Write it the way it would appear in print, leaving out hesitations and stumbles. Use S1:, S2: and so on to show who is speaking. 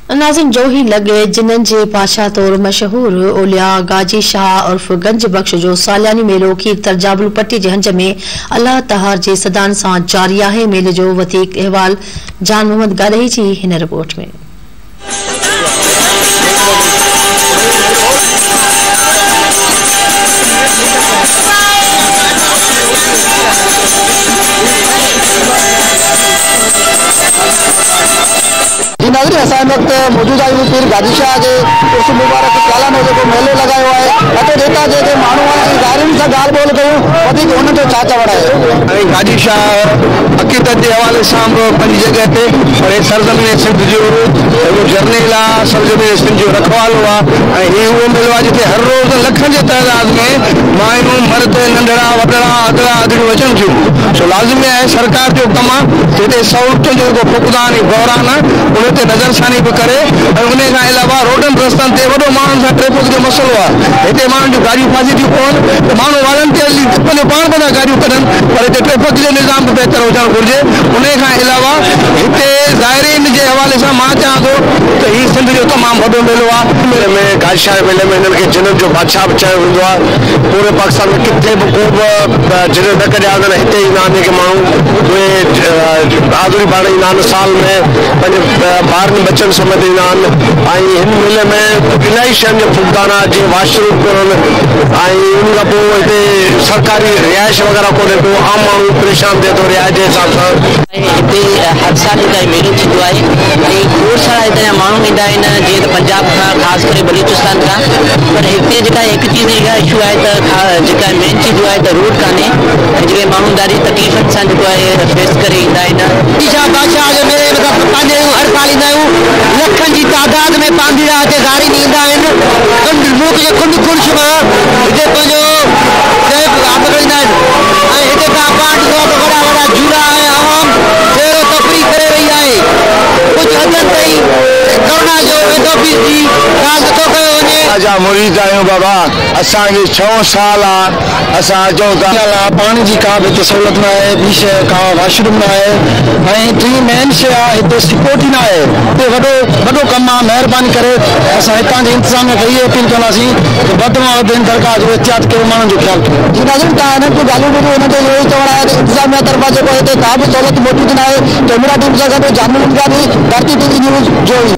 S1: नाज़िन जो ही लगे जिन्हनि जे बादशाह तौर मशहूर ओलिया गाजी शाह उर्फ गंज बख्श जो सालियानी मेलो खीरतर जाबलू पट्टी जे हंज में अल्लाह तहार जे सदान सां जारी आहे। मेले जो वधीक अहवाल जान मोहम्मद गाॾही जी हिन रिपोर्ट में।
S2: नाज़रीन असां वक्त मौजूद आहियूं पीर गाजी शाह जे उर्स मुबारक सालानो जेको मेलो लगायो आहे अटे जेका जेके माण्हू आहिनि ज़ाहिरनि सां ॻाल्हि ॿोल कयूं वधीक हुन जो छा चवण आहे।
S3: गाजी शाह अक़ीदत जे हवाले सां पंहिंजी जॻह ते पर सरज़मीन सिंध जो जर्नल आहे, सरज़मीन सिंध जो रखवालो आहे ऐं हीउ उहो मेलो आहे जिते हर रोज़ लखनि जे तइदाद में मायूं मर्द नंढड़ा वॾड़ा आदड़ा आदड़ियूं अचनि थियूं। सो लाज़िमी आहे सरकार जो कमु आहे जिते सहूलियतुनि जो जेको फुक़दान ऐं बहिरान आहे उन ते नज़रसानी बि करे ऐं उन खां अलावा रोडनि रस्तनि ते वॾो माण्हुनि सां ट्रैफिक जो मसइलो आहे। हिते माण्हुनि जूं गाॾियूं फासी थियूं पवनि त माण्हू वॉलंटियरली पंहिंजो पाण पंहिंजा गाॾियूं कढनि पर हिते ट्रैफिक जो निज़ाम बि बहितर हुजणु घुरिजे। उन खां अलावा हिते ज़ाइरीन जे हवाले सां मां चाहियां थो त हीउ सिंध जो तमामु वॾो मेलो आहे। मेले में गाजी शाह मेले में हिननि खे जिन्हनि जो बादशाह बि चयो वेंदो आहे। पूरे पाकिस्तान में किथे बि को बि जिन न कढिया आहिनि हिते ईंदा आहिनि जेके माण्हू उहे आज़री पाण ईंदा आहिनि साल में पंहिंजे ॿारनि बच्चनि समेत ईंदा आहिनि ऐं हिन मेले में इलाही शयुनि जो फुक़दान आहे जीअं वाशरूम कोन्हनि ऐं उन खां पोइ हिते सरकारी रिहाइश वग़ैरह कोन्हे को आम माण्हू परेशान थिए थो रिहाइश जे हिसाब सां।
S4: हिते हर साल हिते मेलो थींदो आहे ऐं खोड़ सारा हिते जा माण्हू ईंदा आहिनि जीअं त पंजाब खां ख़ासि करे बलूचिस्तान खां। पर हिते जेका हिकु चीज़ इहा इशू आहे त जेका मेन चीज़ आहे त रोड कान्हे ऐं जेके माण्हू ॾाढी तकलीफ़ुनि सां जेको आहे फेस करे ईंदा आहिनि। बादशाह जो मेले में पंहिंजे हर साल ईंदा आहियूं लखनि जी तादाद में पांधीरा हिते ज़ाहिरीन ईंदा आहिनि मुल्क जे कुंड कुर्श मां हिते पंहिंजो ईंदा आहिनि ऐं हिते खां पाण ॾिसो त वॾा वॾा झूला ऐं आवाम सैरो तफ़री करे रही आहे। कुझु हदनि ताईं कोरोना जो एडोपीस जी ॻाल्हि नथो कयो वञे।
S3: असां मुरीद आहियूं बाबा, असांखे 6 साल आहे असां अचूं था।
S2: पाणी जी का बि हिते सहूलियत न आहे, ॿी शइ का वाशरूम न आहे ऐं टी मेन शइ आहे हिते सिक्योरिटी न आहे। हिते वॾो कमु आहे। महिरबानी करे असां हितां जे इंतज़ाम में इहे अपील कंदासीं त वधि मां वधि इन दरगाह जो एहतियात करे माण्हुनि जो ख़्यालु कयो। जी नाज़रीन तव्हां हिननि खे ॻाल्हियूं ॿुधियूं हिन जो इहो ई चवणु आहे त इंतज़ामिया तरफ़ां जेको हिते का बि सहूलियत मौजूदु न आहे। कैमरा टीम सां गॾु जान मोहम्मद गाॾी, धरती टीवी न्यूज़ जोई।